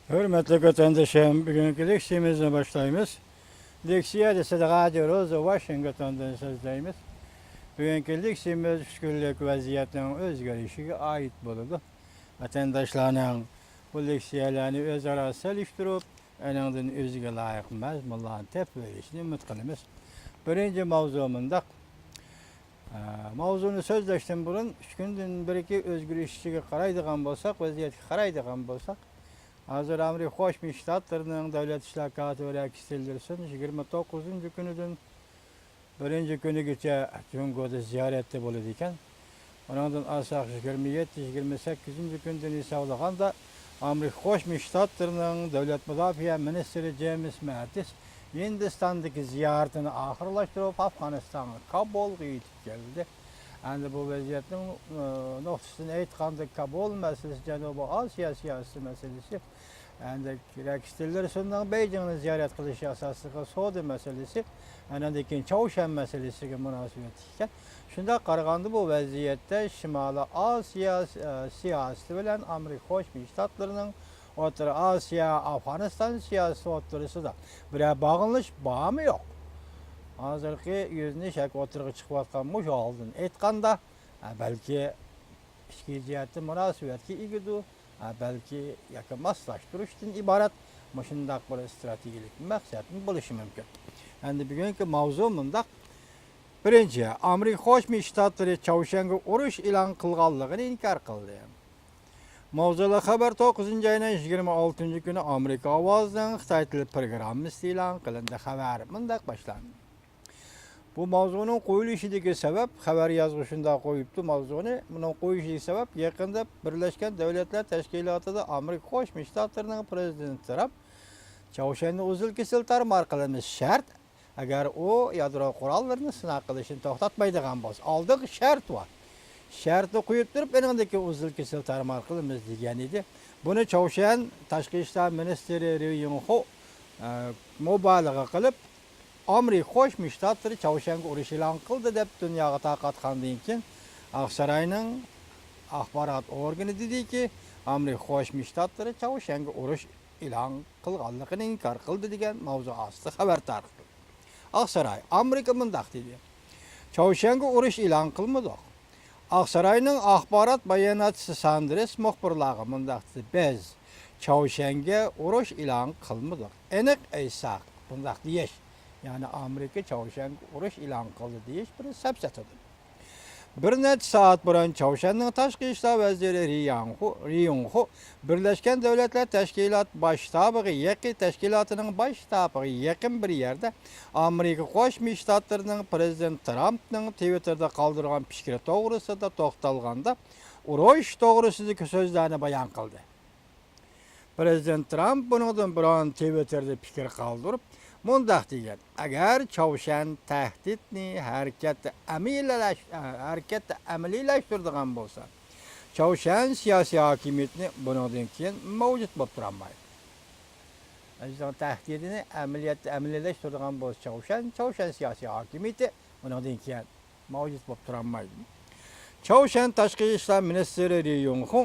Hürmetli vatandaşlarım, bugünkü leksiyamızla başlayımız. Leksiya dese de radyo Washington'dan sözdeyimiz. Bugünkü leksiyamız şükürlük vaziyetinin özgürlüğüne ait buludu. Vatandaşlarının bu leksiyalarını özara seliştirip, enandın özüge layık mazmunlarını tepverişini ümit kılımız. Birinci mavzumunda mavzunu sözleştim burun, şükündün bir-iki özgürlüğüne qaraydigan bolsak, vaziyetke qaraydigan bolsak, hazır Amerika Qo'shma Shtatlarının davlat islohoti vakildirsin 29-cu günüdün birinci günügacha Jungo'da ziyoratda bo'ladi ekan. Ondan asaq 27-28-ci gündən hisoblaganda Amerika Qo'shma Shtatlarının davlat mudofaa ministri James Mattis Hindistondagi ziyoratini oxirlashtirib Afg'onistonga Kabulga yetib keldi. Endi bu vaziyatning nuqtasini aytganda Kabul masalasi Janubiy Osiyo siyosiy masalasi. Endi rakistlar sundan Beijingni ziyorat qilish asosiga savdo masalasi, andan keyin Chaoshan masalasiga munosabat ekan. Shunda qaraganda bu vaziyatda Shimoliy Osiyo siyosati bilan Amerika Qo'shma Shtatlarining O'rta Osiyo, Afg'oniston siyosati o'rtasida bir bog'lanish bormi yo'q? Hozirgi yuzni shak o'tirg'i chiqayotgan mush oldin aytganda, balki ichki jihatda munosabatga egidu, balki yakın maslashtirishdan iborat shunday bir strategik maqsadni bo'lishi mumkin. Endi bugungi mavzu mundaq. Birinchi, Amerika Qo'shma Shtatlari Chaoshanga urush e'lon qilganligini inkor qildi. Mavzular xabar 9-oyning 26-kuni Amerika ovozining Xitoy tili programmasi e'lon qilindi. Xabar mundaq boshlandi. Bu mavzuning qo'yilishidagi sabab, xabar yozishida qo'yibdi mavzuni. Buning qo'yilishiga sabab yaqinda Birlashgan Davlatlar Tashkilotida Amerika Qo'shma Shtatlarining prezidenti Tramp Chaoshanga uzil-kesil tarmar qilinish shart, agar u yadro qurollarini sinov qilishni to'xtatmaydigan bo'lsa, oldiq shart bor. Shartni qo'yib turib, enindagi uzil-kesil tarmar qilamiz degan edi. Buni Chaoshan tashqi ishlar ministri Ri Yong-ho mubolag'a qilib Amerika Qo'shma Shtatlari Chaoshanga urush e'lon qildi deb dunyoga tarqatgandan keyin Aqsharayning axborot organi dediki, Amerika Qo'shma Shtatlari Chaoshanga urush e'lon qilganligini inkor qildi degan mavzu ostida xabar tarqatdi. Aqsaray Amerika mundaq dedi. Chaoshanga urush e'lon qilmadi. Aqsarayning axborot bayonotchisi Sanders muxbirlari mundaq dedi. Biz Chaoshanga urush e'lon qilmadik. Aniq aytsak, bundaq deyish. Yani Amerika Chaoshanga urush e'lon qildi deyish bir sapsatadir. Bir necha soat burun Chaoshanning tashqi ishlar vaziri Ri Yong-ho Birlashgan Davlatlar Tashkiloti bosh shtabiga yaqin tashkilotining bosh shtabiga yaqin bir yerda Amerika Qo'shma Shtatlarining prezident Trampning Twitterda qoldirgan fikri to'g'risida to'xtalganda urush to'g'risidagi so'zlarni bayon qildi. Prezident Tramp bundan biron Twitterda fikr qoldirib, mundaq degan: agar Chaoshan tahdidni harakatni amaliyylashtiradigan bo'lsa, Chaoshan siyosiy hokimiyatni bundan keyin mavjud bo'lib turolmaydi. Azizlar, tahdidini amaliyylashtiradigan bo'lsa, Chaoshan siyosiy hokimiyati bundan keyin mavjud bo'lib turolmaydi. Chaoshan tashqi ishlar ministri Ri Yong-ho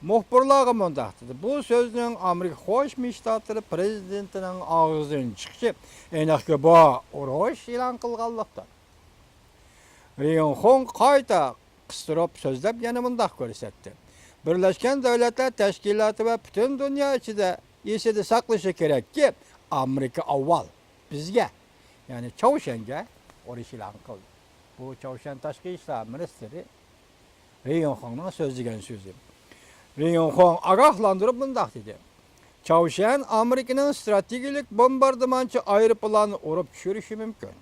muxbirlarga mundaq dedi. Bu so'zning Amerika Qo'shma Shtatlari prezidentining og'zidan chiqishi aniqki bu urush e'lon qilganlikdir. Ri Yong-ho qayta qistirib so'zlab yana mundaq ko'rsatdi. Birlashgan Davlatlar Tashkiloti va butun dunyo ichida esida saqlashi kerakki, Amerika avval bizga, ya'ni Chaoshanga urush e'lon qildi. Bu Chaoshan tashqi ishlar ministri Ri Yong-honing so'zlagan so'zi. Ri Yong-ho ogohlantirib mundaq dedi. Chaoshan Amerikaning strategik bombardimonchi aeroplanini urib tushirishi mumkin.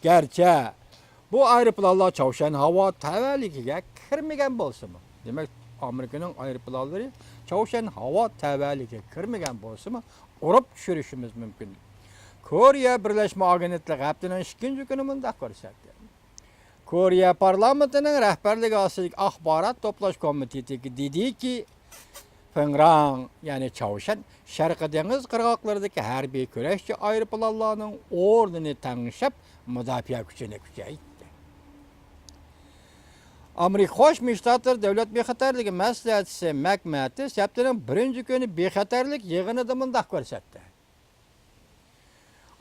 Garchi bu aeroplanlar Chaoshan havo tavalligiga kirmagan bo'lsa-mu, demak Amerikaning aeroplanlari Chaoshan havo tavalligiga kirmagan bo'lsa-mu, urib tushirishimiz mumkin. Koreya Birlashma Agentligi haftaning 2-kuni mundaq ko'rsatdi. Koreya parlamentining rahbarligi ostidagi axborot to'plash komitetiga dediki, Pyongyang, ya'ni Chaoshan Sharqiy dengiz qirg'oqlaridagi harbiy kurashchi aeroplanlarning o'rnini tanglab mudofaa kuchini kuchaytirdi. Amerika Qo'shma Shtatlar davlat bexatarligi maslahatchisi McMatis haftaning birinchi kuni bexatarlik yig'inida mundaq ko'rsatdi.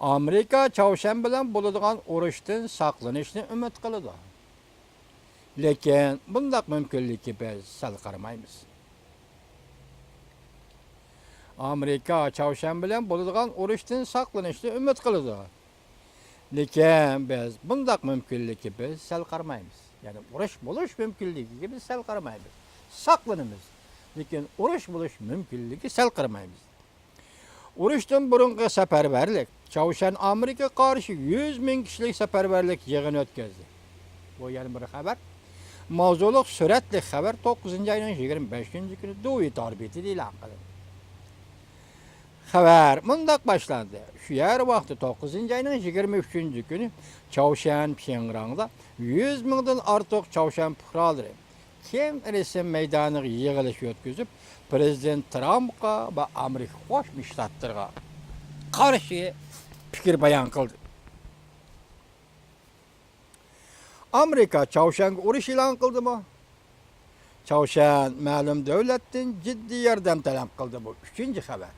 Amerika Chavshan bilan bo'ladigan urushdan saqlanishni umid qiladi. Lekin bundaq mumkinlikka biz sal qaramaymiz. Amerika Chavshan bilan bo'ladigan urushdan saqlanishni umid qiladi. Lekin biz bundaq mumkinlikka biz sal qaramaymiz. Yani urush bo'lish mumkinligiga biz sal qaramaymiz. Saqlanamiz. Lekin urush bo'lish mumkinligiga sal qaramaymiz. Urushdan burungi safarbarlik Chavshan Amerika qarshi 100 ming kishilik safarbarlik yig'ini o'tkazdi. Bu yana bir xabar. Mavzuliq suratli xabar 9-oyning 25-kuni Duvit orbitida e'lon qilindi. Xabar mundaq boshlandi. Shu yer vaqti 9-oyning 23-kuni Chavshan Pxenyan'da 100 mingdan ortiq Chavshan fuqarolari keng rasm maydoniga yig'ilish o'tkazib, Prezident Trampga va Amerika Qo'shma Shtatlariga qarshi fikr bayon qildi. Amerika Chavshanga urush e'lon qildimi? Chavshan ma'lum davlatdan jiddiy yordam talab qildi. Bu 3-xabar.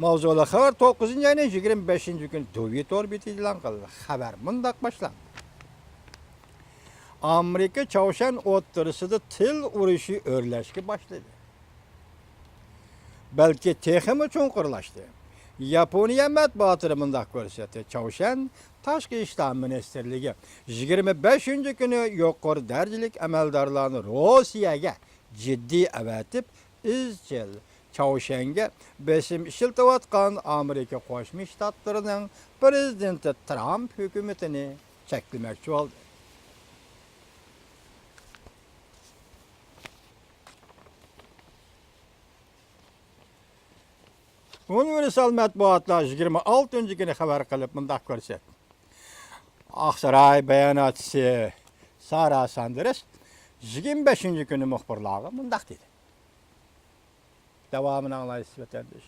Mavzuli xabar 9-oyning 25-kuni Duvit orbitida e'lon qildi. Xabar mundaq boshlandi. Amerika Chavshan o'rtasida til urushi o'rlashga boshladi. Balki texmi chunqurlashdi. Yaponiya matbuoti mundaq ko'rsatdi. Chavshan Tashqi ishlar ministerligi 25-kuni yuqori darajalik amaldorlarni Rossiyaga jiddiy avatib, izchil Chavshanga besim ishiltayotgan Amerika Qo'shma Shtatlarining prezidenti Tramp hukumatini cheklamoqchi bo'ldi. Universal matbuotlar 26-kuni xabar qilib mundaq ko'rsatdi. Aqsaray bayonotchisi Sara Sanders 25-kuni muxbirlarga mundaq dedi. Davomini anglaysiz vatandosh.